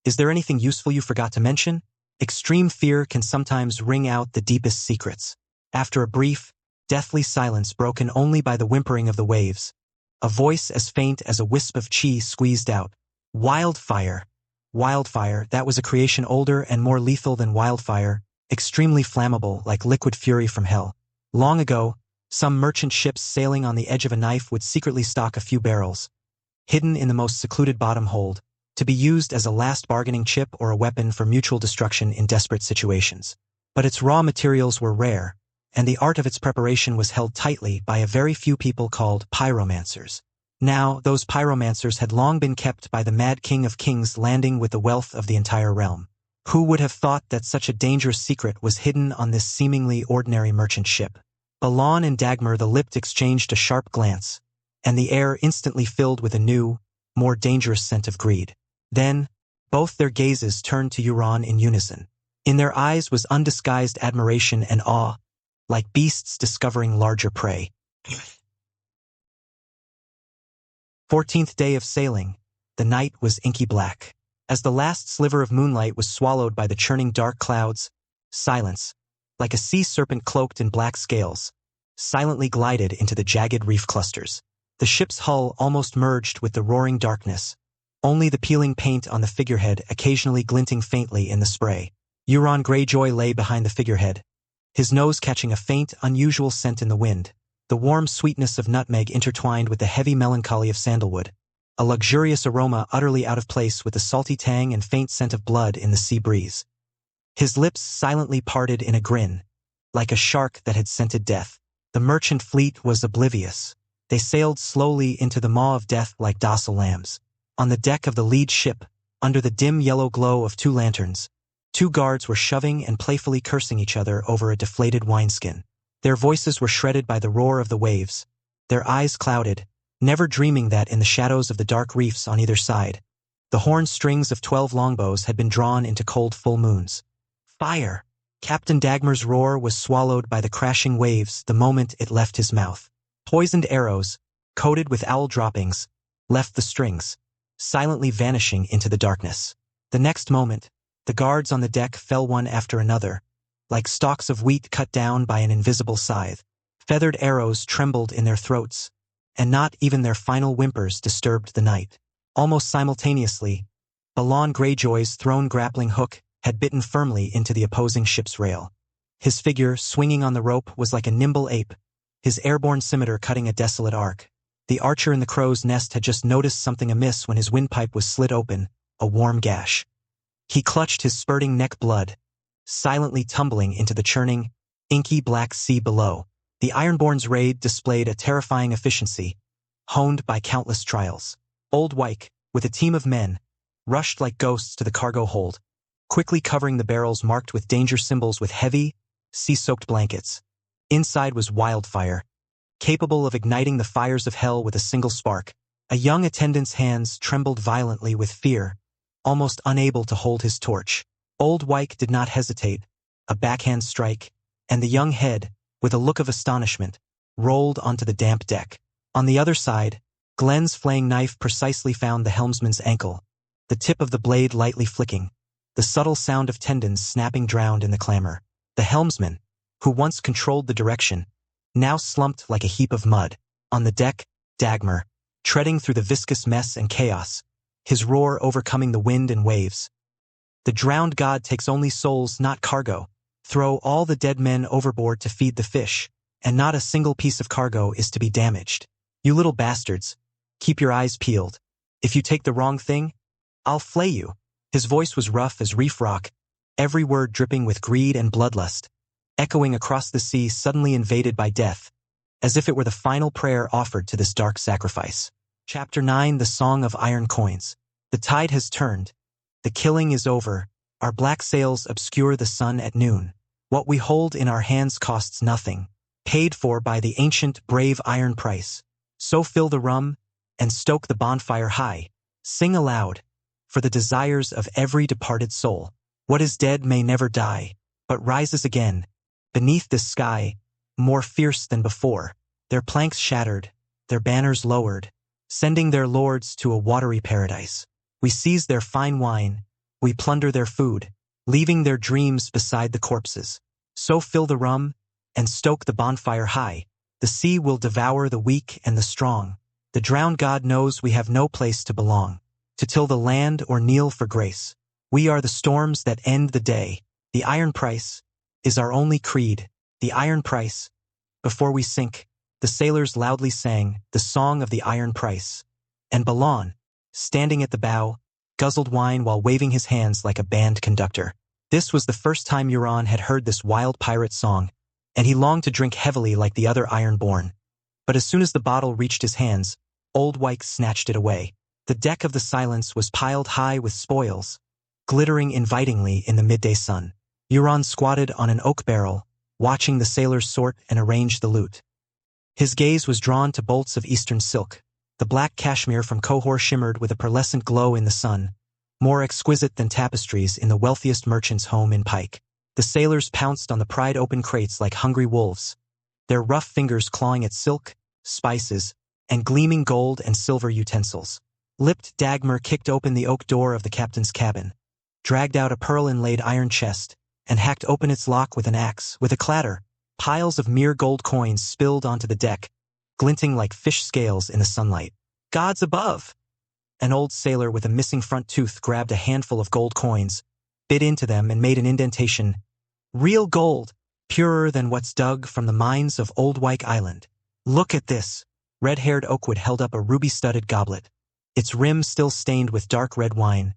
S1: Is there anything useful you forgot to mention? Extreme fear can sometimes wring out the deepest secrets. After a brief, deathly silence broken only by the whimpering of the waves, a voice as faint as a wisp of chi squeezed out. Wildfire. Wildfire, that was a creation older and more lethal than wildfire, extremely flammable like liquid fury from hell. Long ago, some merchant ships sailing on the edge of a knife would secretly stock a few barrels, hidden in the most secluded bottom hold, to be used as a last bargaining chip or a weapon for mutual destruction in desperate situations. But its raw materials were rare, and the art of its preparation was held tightly by a very few people called pyromancers. Now, those pyromancers had long been kept by the Mad King of Kings landing with the wealth of the entire realm. Who would have thought that such a dangerous secret was hidden on this seemingly ordinary merchant ship? Balon and Dagmar the Lipped exchanged a sharp glance, and the air instantly filled with a new, more dangerous scent of greed. Then, both their gazes turned to Euron in unison. In their eyes was undisguised admiration and awe, like beasts discovering larger prey. 14th day of sailing, the night was inky black. As the last sliver of moonlight was swallowed by the churning dark clouds, silence, like a sea serpent cloaked in black scales, silently glided into the jagged reef clusters. The ship's hull almost merged with the roaring darkness, only the peeling paint on the figurehead occasionally glinting faintly in the spray. Euron Greyjoy lay behind the figurehead, his nose catching a faint, unusual scent in the wind, the warm sweetness of nutmeg intertwined with the heavy melancholy of sandalwood, a luxurious aroma utterly out of place with the salty tang and faint scent of blood in the sea breeze. His lips silently parted in a grin, like a shark that had scented death. The merchant fleet was oblivious. They sailed slowly into the maw of death like docile lambs. On the deck of the lead ship, under the dim yellow glow of 2 lanterns, 2 guards were shoving and playfully cursing each other over a deflated wineskin. Their voices were shredded by the roar of the waves, their eyes clouded, never dreaming that in the shadows of the dark reefs on either side, the horn strings of 12 longbows had been drawn into cold full moons. Fire! Captain Dagmar's roar was swallowed by the crashing waves the moment it left his mouth. Poisoned arrows, coated with owl droppings, left the strings, silently vanishing into the darkness. The next moment, the guards on the deck fell one after another, like stalks of wheat cut down by an invisible scythe. Feathered arrows trembled in their throats, and not even their final whimpers disturbed the night. Almost simultaneously, Balon Greyjoy's thrown grappling hook had bitten firmly into the opposing ship's rail. His figure, swinging on the rope, was like a nimble ape, his airborne scimitar cutting a desolate arc. The archer in the crow's nest had just noticed something amiss when his windpipe was slit open, a warm gash. He clutched his spurting neck blood, silently tumbling into the churning, inky black sea below. The Ironborn's raid displayed a terrifying efficiency, honed by countless trials. Old Wyke, with a team of men, rushed like ghosts to the cargo hold, quickly covering the barrels marked with danger symbols with heavy, sea-soaked blankets. Inside was wildfire, capable of igniting the fires of hell with a single spark. A young attendant's hands trembled violently with fear, almost unable to hold his torch. Old Wyke did not hesitate, a backhand strike, and the young head, with a look of astonishment, rolled onto the damp deck. On the other side, Glenn's flaying knife precisely found the helmsman's ankle, the tip of the blade lightly flicking, the subtle sound of tendons snapping drowned in the clamor. The helmsman, who once controlled the direction, now slumped like a heap of mud. On the deck, Dagmar, treading through the viscous mess and chaos, his roar overcoming the wind and waves. The drowned god takes only souls, not cargo. Throw all the dead men overboard to feed the fish, and not a single piece of cargo is to be damaged. You little bastards, keep your eyes peeled. If you take the wrong thing, I'll flay you. His voice was rough as reef rock, every word dripping with greed and bloodlust, echoing across the sea suddenly invaded by death, as if it were the final prayer offered to this dark sacrifice. Chapter 9: The Song of Iron Coins. The tide has turned. The killing is over. Our black sails obscure the sun at noon. What we hold in our hands costs nothing, paid for by the ancient, brave iron price. So fill the rum, and stoke the bonfire high. Sing aloud, for the desires of every departed soul. What is dead may never die, but rises again, beneath this sky, more fierce than before, their planks shattered, their banners lowered, sending their lords to a watery paradise. We seize their fine wine, we plunder their food, leaving their dreams beside the corpses. So fill the rum, and stoke the bonfire high. The sea will devour the weak and the strong. The drowned god knows we have no place to belong, to till the land or kneel for grace. We are the storms that end the day. The iron price is our only creed. The iron price. Before we sink, the sailors loudly sang the song of the iron price. And Balan, standing at the bow, guzzled wine while waving his hands like a band conductor. This was the first time Euron had heard this wild pirate song, and he longed to drink heavily like the other Ironborn. But as soon as the bottle reached his hands, Old Wyke snatched it away. The deck of the Silence was piled high with spoils, glittering invitingly in the midday sun. Euron squatted on an oak barrel, watching the sailors sort and arrange the loot. His gaze was drawn to bolts of eastern silk. The black cashmere from Qohor shimmered with a pearlescent glow in the sun, more exquisite than tapestries in the wealthiest merchant's home in Pike. The sailors pounced on the pried-open crates like hungry wolves, their rough fingers clawing at silk, spices, and gleaming gold and silver utensils. Lipped Dagmar kicked open the oak door of the captain's cabin, dragged out a pearl-inlaid iron chest, and hacked open its lock with an axe. With a clatter, piles of mere gold coins spilled onto the deck, glinting like fish scales in the sunlight. Gods above! An old sailor with a missing front tooth grabbed a handful of gold coins, bit into them and made an indentation. Real gold, purer than what's dug from the mines of Old Wyke Island. Look at this. Red-haired Oakwood held up a ruby-studded goblet, its rim still stained with dark red wine.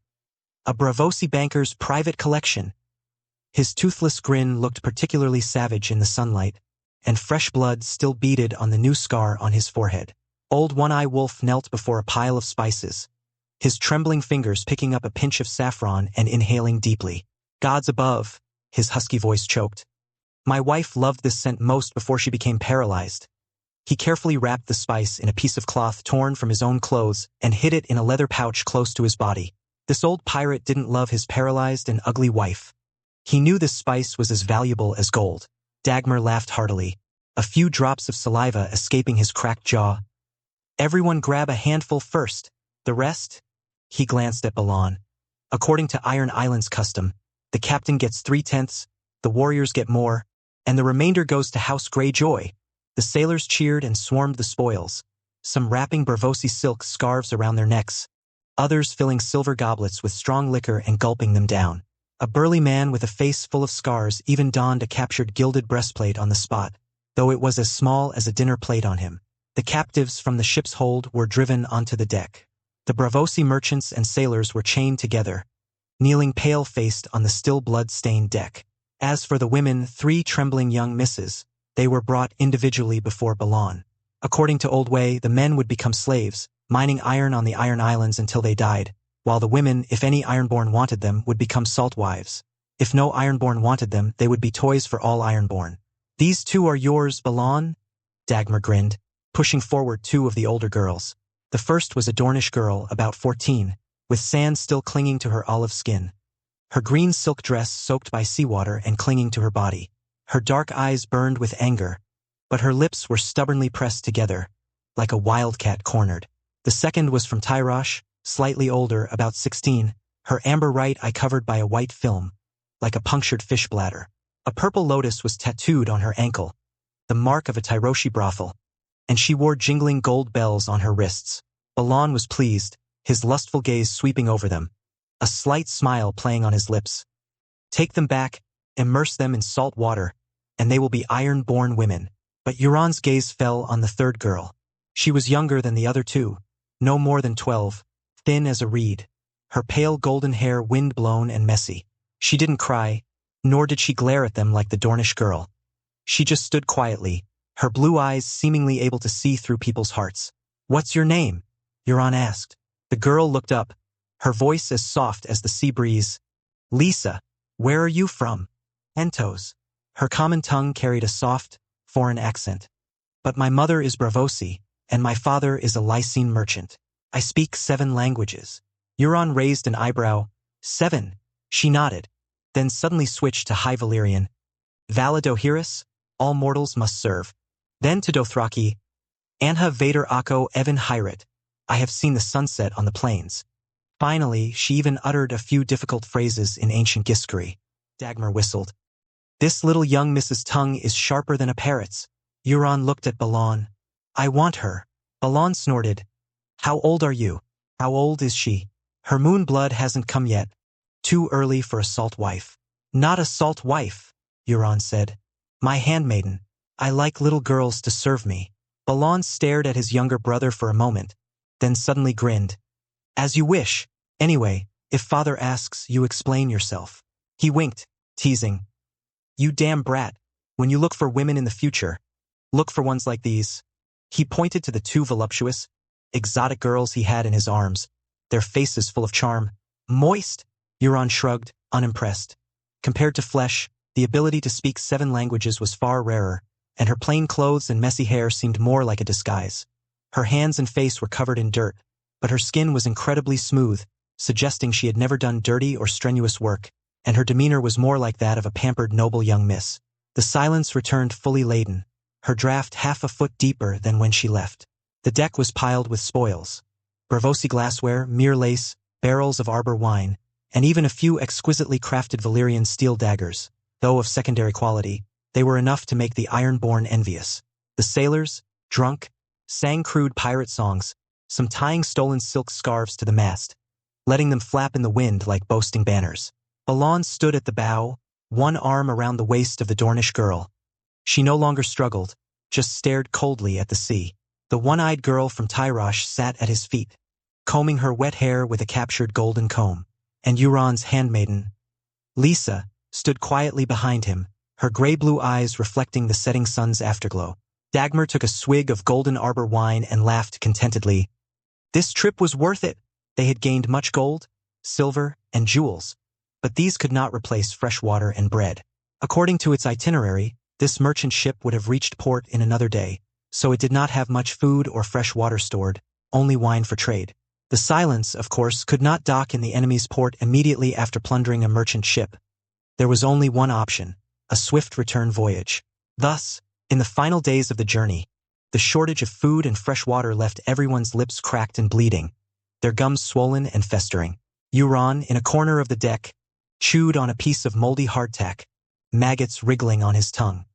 S1: A Braavosi banker's private collection. His toothless grin looked particularly savage in the sunlight, and fresh blood still beaded on the new scar on his forehead. Old One-Eye Wolf knelt before a pile of spices, his trembling fingers picking up a pinch of saffron and inhaling deeply. Gods above, his husky voice choked. My wife loved this scent most before she became paralyzed. He carefully wrapped the spice in a piece of cloth torn from his own clothes and hid it in a leather pouch close to his body. This old pirate didn't love his paralyzed and ugly wife. He knew this spice was as valuable as gold. Dagmar laughed heartily, a few drops of saliva escaping his cracked jaw. Everyone grab a handful first. The rest? He glanced at Balan. According to Iron Island's custom, the captain gets 3/10, the warriors get more, and the remainder goes to House Greyjoy. The sailors cheered and swarmed the spoils, some wrapping Braavosi silk scarves around their necks, others filling silver goblets with strong liquor and gulping them down. A burly man with a face full of scars even donned a captured gilded breastplate on the spot, though it was as small as a dinner plate on him. The captives from the ship's hold were driven onto the deck. The Braavosi merchants and sailors were chained together, kneeling pale-faced on the still blood-stained deck. As for the women, 3 trembling young misses, they were brought individually before Balan. According to Old Way, the men would become slaves, mining iron on the Iron Islands until they died, while the women, if any Ironborn wanted them, would become salt wives. If no Ironborn wanted them, they would be toys for all Ironborn. These two are yours, Balan? Dagmar grinned, pushing forward two of the older girls. The first was a Dornish girl, about 14, with sand still clinging to her olive skin. Her green silk dress soaked by seawater and clinging to her body. Her dark eyes burned with anger, but her lips were stubbornly pressed together, like a wildcat cornered. The second was from Tyrosh, slightly older, about 16, her amber right eye covered by a white film, like a punctured fish bladder. A purple lotus was tattooed on her ankle, the mark of a Tyroshi brothel, and she wore jingling gold bells on her wrists. Balan was pleased, his lustful gaze sweeping over them, a slight smile playing on his lips. Take them back, immerse them in salt water, and they will be iron-born women. But Euron's gaze fell on the third girl. She was younger than the other two, no more than 12, thin as a reed, her pale golden hair wind-blown and messy. She didn't cry, nor did she glare at them like the Dornish girl. She just stood quietly, her blue eyes seemingly able to see through people's hearts. "What's your name?" Euron asked. The girl looked up, her voice as soft as the sea breeze. "Lisa, where are you from?" "Entos." Her common tongue carried a soft, foreign accent. "But my mother is Bravosi, and my father is a Lysine merchant. I speak 7 languages." Euron raised an eyebrow. 7. She nodded, then suddenly switched to High Valyrian. "Vala Dohaeris, all mortals must serve." Then to Dothraki, "Anha Vader Akko Evan Hyrit, I have seen the sunset on the plains." Finally, she even uttered a few difficult phrases in ancient Giscari. Dagmar whistled. "This little young Mrs. Tongue is sharper than a parrot's." Euron looked at Balan. "I want her." Balan snorted. "How old are you?" "How old is she?" "Her moon blood hasn't come yet. Too early for a salt wife." "Not a salt wife," Euron said. "My handmaiden. I like little girls to serve me." Balan stared at his younger brother for a moment, then suddenly grinned. "As you wish. Anyway, if father asks, you explain yourself." He winked, teasing. "You damn brat. When you look for women in the future, look for ones like these." He pointed to the 2 voluptuous, exotic girls he had in his arms, their faces full of charm. "Moist?" Euron shrugged, unimpressed. Compared to flesh, the ability to speak 7 languages was far rarer, and her plain clothes and messy hair seemed more like a disguise. Her hands and face were covered in dirt, but her skin was incredibly smooth, suggesting she had never done dirty or strenuous work, and her demeanor was more like that of a pampered noble young miss. The silence returned fully laden, her draft half a foot deeper than when she left. The deck was piled with spoils. Bravosi glassware, mere lace, barrels of arbor wine, and even a few exquisitely crafted Valyrian steel daggers. Though of secondary quality, they were enough to make the Ironborn envious. The sailors, drunk, sang crude pirate songs, some tying stolen silk scarves to the mast, letting them flap in the wind like boasting banners. Balan stood at the bow, one arm around the waist of the Dornish girl. She no longer struggled, just stared coldly at the sea. The one-eyed girl from Tyrosh sat at his feet, combing her wet hair with a captured golden comb. And Euron's handmaiden, Lisa, stood quietly behind him, her gray-blue eyes reflecting the setting sun's afterglow. Dagmar took a swig of golden arbor wine and laughed contentedly. This trip was worth it. They had gained much gold, silver, and jewels, but these could not replace fresh water and bread. According to its itinerary, this merchant ship would have reached port in another day, so it did not have much food or fresh water stored, only wine for trade. The Silence, of course, could not dock in the enemy's port immediately after plundering a merchant ship. There was only one option, a swift return voyage. Thus, in the final days of the journey, the shortage of food and fresh water left everyone's lips cracked and bleeding, their gums swollen and festering. Euron, in a corner of the deck, chewed on a piece of moldy hardtack, maggots wriggling on his tongue.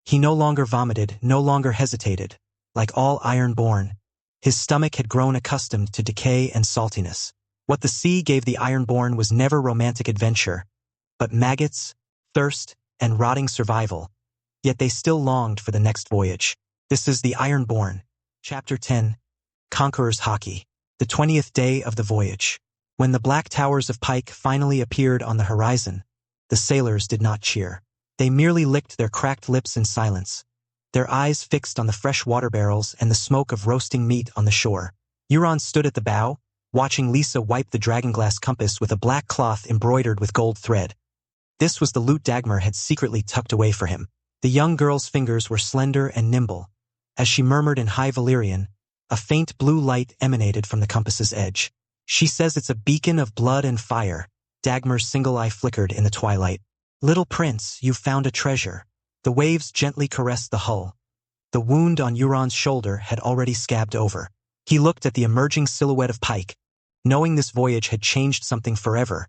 S1: He no longer vomited, no longer hesitated. Like all Ironborn, his stomach had grown accustomed to decay and saltiness. What the sea gave the Ironborn was never romantic adventure, but maggots, thirst, and rotting survival. Yet they still longed for the next voyage. This is the Ironborn. Chapter 10. Conqueror's Hockey. The 20th day of the voyage. When the black towers of Pike finally appeared on the horizon, the sailors did not cheer. They merely licked their cracked lips in silence, their eyes fixed on the fresh water barrels and the smoke of roasting meat on the shore. Euron stood at the bow, watching Lisa wipe the dragonglass compass with a black cloth embroidered with gold thread. This was the loot Dagmar had secretly tucked away for him. The young girl's fingers were slender and nimble. As she murmured in High Valyrian, a faint blue light emanated from the compass's edge. She says it's a beacon of blood and fire. Dagmar's single eye flickered in the twilight. Little prince, you've found a treasure. The waves gently caressed the hull. The wound on Euron's shoulder had already scabbed over. He looked at the emerging silhouette of Pike, knowing this voyage had changed something forever.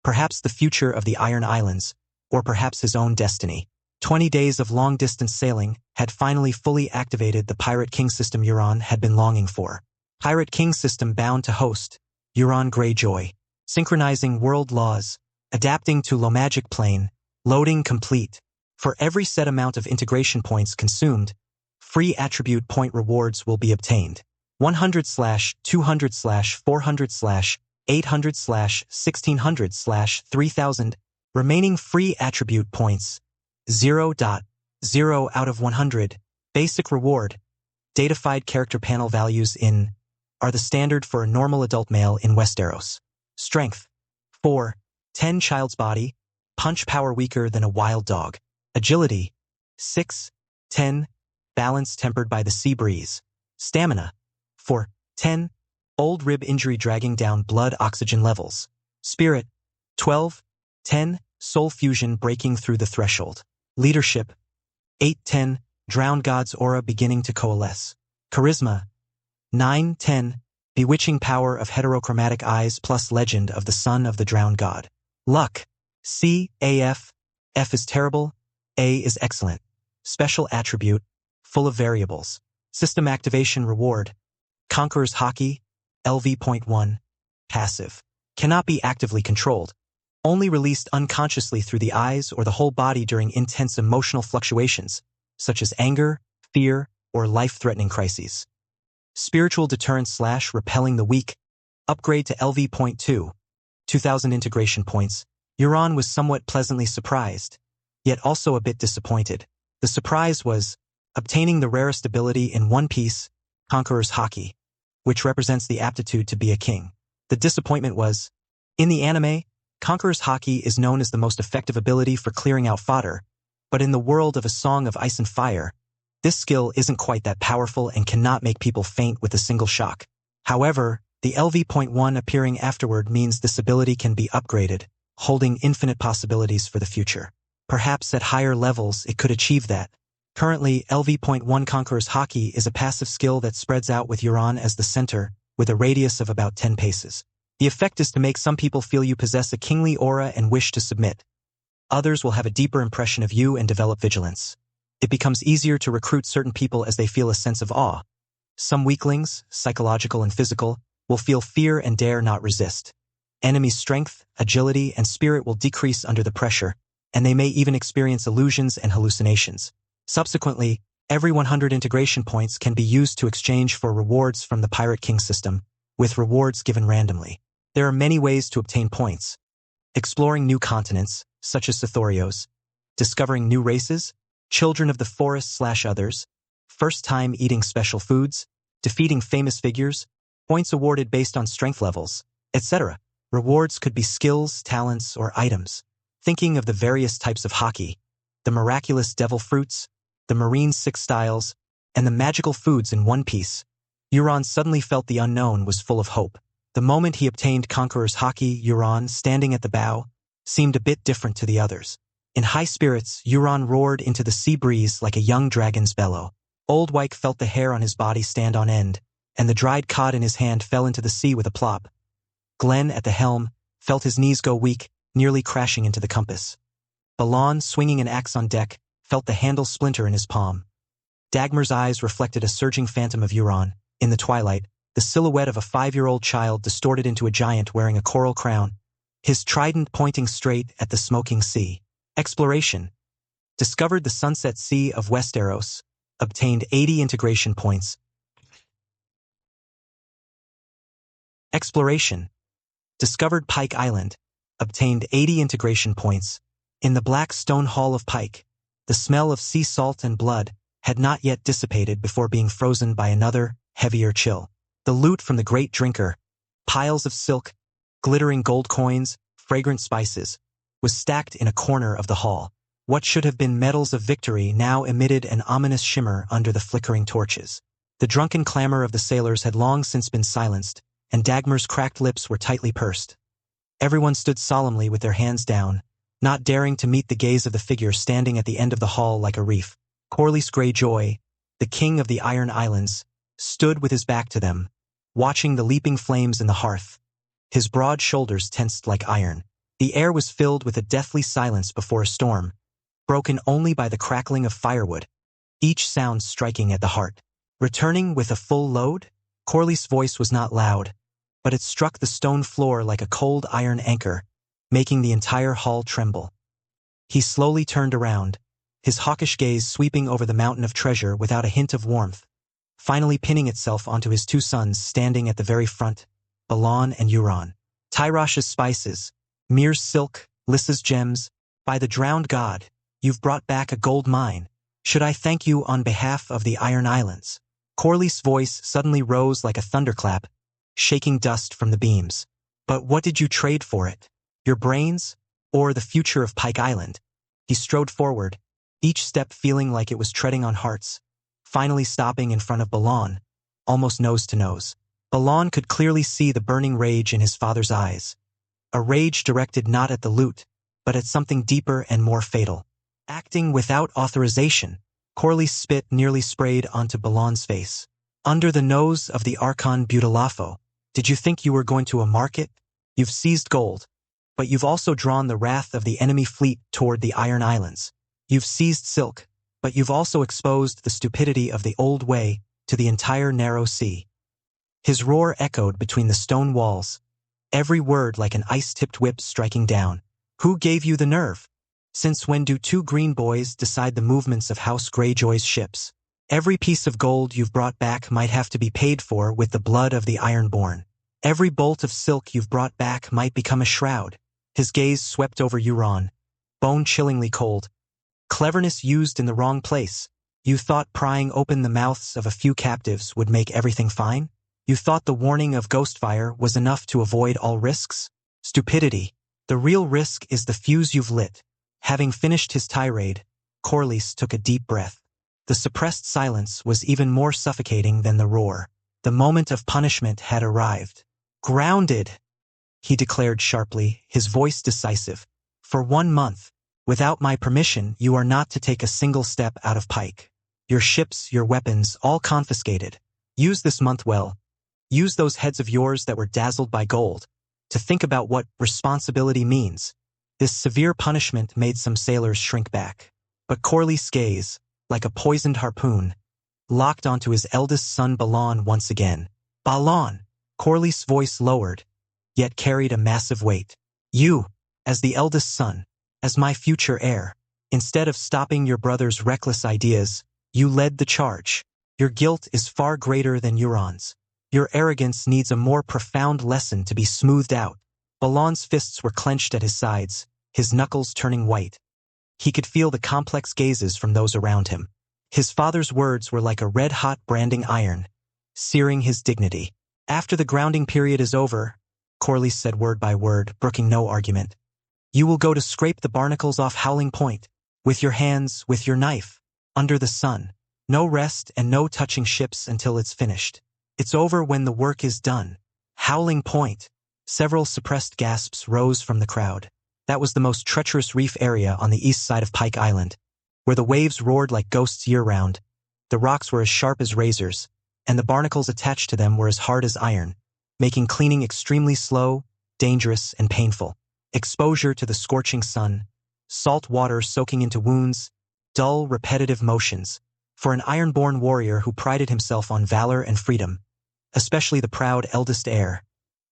S1: Perhaps the future of the Iron Islands, or perhaps his own destiny. 20 days of long-distance sailing had finally fully activated the Pirate King system Euron had been longing for. Pirate King system bound to host Euron Greyjoy, synchronizing world laws, adapting to Lomagic plane, loading complete. For every set amount of integration points consumed, free attribute point rewards will be obtained. 100/200/400/800/1600/3000 remaining free attribute points 0.0 out of 100. Basic reward. Datafied character panel values in are the standard for a normal adult male in Westeros. Strength 4, 10 child's body, punch power weaker than a wild dog. Agility 6, 10, balance tempered by the sea breeze. Stamina 4, 10, old rib injury dragging down blood oxygen levels. Spirit 12, 10, soul fusion breaking through the threshold. Leadership 8, 10, drowned god's aura beginning to coalesce. Charisma 9, 10, bewitching power of heterochromatic eyes plus legend of the son of the drowned god. Luck C, AF, F is terrible, A is excellent. Special attribute, full of variables. System activation reward, Conqueror's Haki, LV.1, passive. Cannot be actively controlled. Only released unconsciously through the eyes or the whole body during intense emotional fluctuations, such as anger, fear, or life-threatening crises. Spiritual deterrence / repelling the weak, upgrade to LV.2, 2000 integration points. Euron was somewhat pleasantly surprised, yet also a bit disappointed. The surprise was obtaining the rarest ability in One Piece, Conqueror's Haki, which represents the aptitude to be a king. The disappointment was, in the anime, Conqueror's Haki is known as the most effective ability for clearing out fodder, but in the world of A Song of Ice and Fire, this skill isn't quite that powerful and cannot make people faint with a single shock. However, the LV.1 appearing afterward means this ability can be upgraded, holding infinite possibilities for the future. Perhaps at higher levels it could achieve that. Currently, LV.1 Conqueror's Haki is a passive skill that spreads out with Euron as the center, with a radius of about 10 paces. The effect is to make some people feel you possess a kingly aura and wish to submit. Others will have a deeper impression of you and develop vigilance. It becomes easier to recruit certain people as they feel a sense of awe. Some weaklings, psychological and physical, will feel fear and dare not resist. Enemies' strength, agility, and spirit will decrease under the pressure, and they may even experience illusions and hallucinations. Subsequently, every 100 integration points can be used to exchange for rewards from the Pirate King system, with rewards given randomly. There are many ways to obtain points. Exploring new continents, such as Sithorios, discovering new races, children of the forest / others, first time eating special foods, defeating famous figures, points awarded based on strength levels, etc. Rewards could be skills, talents, or items. Thinking of the various types of Haki, the miraculous devil fruits, the marine 6 styles, and the magical foods in One Piece, Euron suddenly felt the unknown was full of hope. The moment he obtained Conqueror's Haki, Euron, standing at the bow, seemed a bit different to the others. In high spirits, Euron roared into the sea breeze like a young dragon's bellow. Old Wyke felt the hair on his body stand on end, and the dried cod in his hand fell into the sea with a plop. Glenn, at the helm, felt his knees go weak, nearly crashing into the compass. Balon, swinging an axe on deck, felt the handle splinter in his palm. Dagmar's eyes reflected a surging phantom of Euron. In the twilight, the silhouette of a 5-year-old child distorted into a giant wearing a coral crown, his trident pointing straight at the smoking sea. Exploration. Discovered the Sunset Sea of Westeros. Obtained 80 integration points. Exploration. Discovered Pike Island. Obtained 80 integration points. In the Black Stone Hall of Pike, the smell of sea salt and blood had not yet dissipated before being frozen by another, heavier chill. The loot from the Great Drinker. Piles of silk, glittering gold coins, fragrant spices, was stacked in a corner of the hall. What should have been medals of victory now emitted an ominous shimmer under the flickering torches. The drunken clamor of the sailors had long since been silenced, and Dagmar's cracked lips were tightly pursed. Everyone stood solemnly with their hands down, not daring to meet the gaze of the figure standing at the end of the hall like a reef. Corlys Greyjoy, the king of the Iron Islands, stood with his back to them, watching the leaping flames in the hearth. His broad shoulders tensed like iron. The air was filled with a deathly silence before a storm, broken only by the crackling of firewood, each sound striking at the heart. Returning with a full load? Corlys' voice was not loud, but it struck the stone floor like a cold iron anchor, making the entire hall tremble. He slowly turned around, his hawkish gaze sweeping over the mountain of treasure without a hint of warmth, finally pinning itself onto his two sons standing at the very front, Balon and Euron. Tyrash's spices, Myr's silk, Lyssa's gems. By the drowned god, you've brought back a gold mine. Should I thank you on behalf of the Iron Islands? Corlys' voice suddenly rose like a thunderclap, shaking dust from the beams. But what did you trade for it? Your brains? Or the future of Pike Island? He strode forward, each step feeling like it was treading on hearts, finally stopping in front of Balon, almost nose to nose. Balon could clearly see the burning rage in his father's eyes, a rage directed not at the loot, but at something deeper and more fatal. Acting without authorization, Corlys' spit nearly sprayed onto Balon's face. Under the nose of the Archon Butilafo, did you think you were going to a market? You've seized gold, but you've also drawn the wrath of the enemy fleet toward the Iron Islands. You've seized silk, but you've also exposed the stupidity of the old way to the entire narrow sea. His roar echoed between the stone walls, every word like an ice-tipped whip striking down. Who gave you the nerve? Since when do two green boys decide the movements of House Greyjoy's ships? Every piece of gold you've brought back might have to be paid for with the blood of the Ironborn. Every bolt of silk you've brought back might become a shroud. His gaze swept over Euron, bone-chillingly cold. Cleverness used in the wrong place. You thought prying open the mouths of a few captives would make everything fine? You thought the warning of Ghostfire was enough to avoid all risks? Stupidity. The real risk is the fuse you've lit. Having finished his tirade, Corlys took a deep breath. The suppressed silence was even more suffocating than the roar. The moment of punishment had arrived. Grounded, he declared sharply, his voice decisive. For 1 month, without my permission, you are not to take a single step out of Pike. Your ships, your weapons, all confiscated. Use this month well. Use those heads of yours that were dazzled by gold to think about what responsibility means. This severe punishment made some sailors shrink back. But Corlys' gaze, like a poisoned harpoon, locked onto his eldest son Balon once again. Balon! Corlys' voice lowered, yet carried a massive weight. You, as the eldest son, as my future heir, instead of stopping your brother's reckless ideas, you led the charge. Your guilt is far greater than Euron's. Your arrogance needs a more profound lesson to be smoothed out. Balon's fists were clenched at his sides, his knuckles turning white. He could feel the complex gazes from those around him. His father's words were like a red-hot branding iron, searing his dignity. After the grounding period is over, Corlys said word by word, brooking no argument, you will go to scrape the barnacles off Howling Point, with your hands, with your knife, under the sun. No rest and no touching ships until it's finished. It's over when the work is done. Howling Point. Several suppressed gasps rose from the crowd. That was the most treacherous reef area on the east side of Pike Island, where the waves roared like ghosts year-round. The rocks were as sharp as razors, and the barnacles attached to them were as hard as iron, making cleaning extremely slow, dangerous, and painful. Exposure to the scorching sun, salt water soaking into wounds, dull, repetitive motions. For an iron-born warrior who prided himself on valor and freedom, especially the proud eldest heir,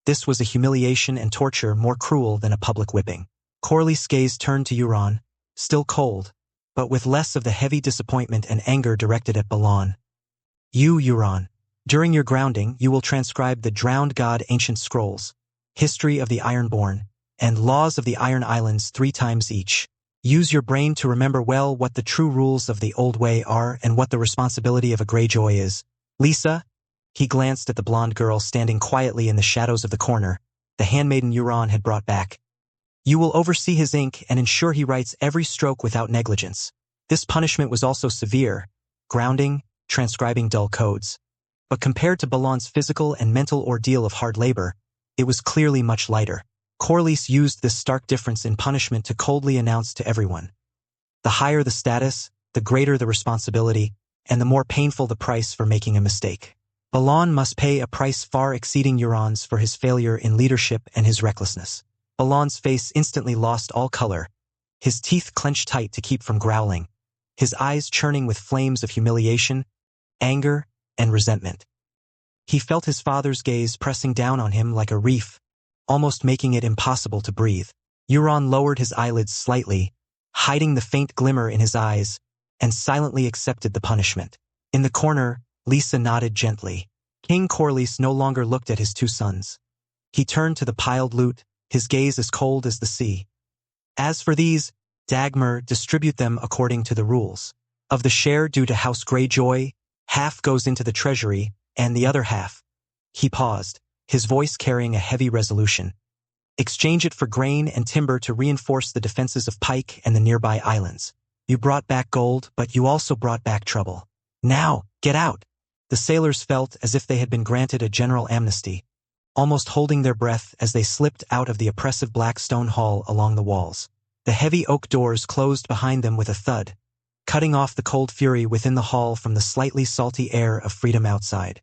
S1: this was a humiliation and torture more cruel than a public whipping. Corlys' gaze turned to Euron, still cold, but with less of the heavy disappointment and anger directed at Balon. You, Euron, during your grounding, you will transcribe the Drowned God ancient scrolls, History of the Ironborn, and Laws of the Iron Islands 3 times each. Use your brain to remember well what the true rules of the Old Way are and what the responsibility of a Greyjoy is. Lysa, He glanced at the blonde girl standing quietly in the shadows of the corner. The handmaiden Euron had brought back. You will oversee his ink and ensure he writes every stroke without negligence. This punishment was also severe, grounding, transcribing dull codes. But compared to Balon's physical and mental ordeal of hard labor, it was clearly much lighter. Corlys used this stark difference in punishment to coldly announce to everyone. The higher the status, the greater the responsibility, and the more painful the price for making a mistake. Balon must pay a price far exceeding Euron's for his failure in leadership and his recklessness. Balon's face instantly lost all color, his teeth clenched tight to keep from growling, his eyes churning with flames of humiliation, anger, and resentment. He felt his father's gaze pressing down on him like a reef, almost making it impossible to breathe. Euron lowered his eyelids slightly, hiding the faint glimmer in his eyes, and silently accepted the punishment. In the corner, Lysa nodded gently. King Corlys no longer looked at his two sons. He turned to the piled loot, his gaze as cold as the sea. As for these, Dagmar, distribute them according to the rules. Of the share due to House Greyjoy, half goes into the treasury, and the other half. He paused, his voice carrying a heavy resolution. Exchange it for grain and timber to reinforce the defenses of Pike and the nearby islands. You brought back gold, but you also brought back trouble. Now, get out! The sailors felt as if they had been granted a general amnesty, almost holding their breath as they slipped out of the oppressive black stone hall along the walls. The heavy oak doors closed behind them with a thud, cutting off the cold fury within the hall from the slightly salty air of freedom outside.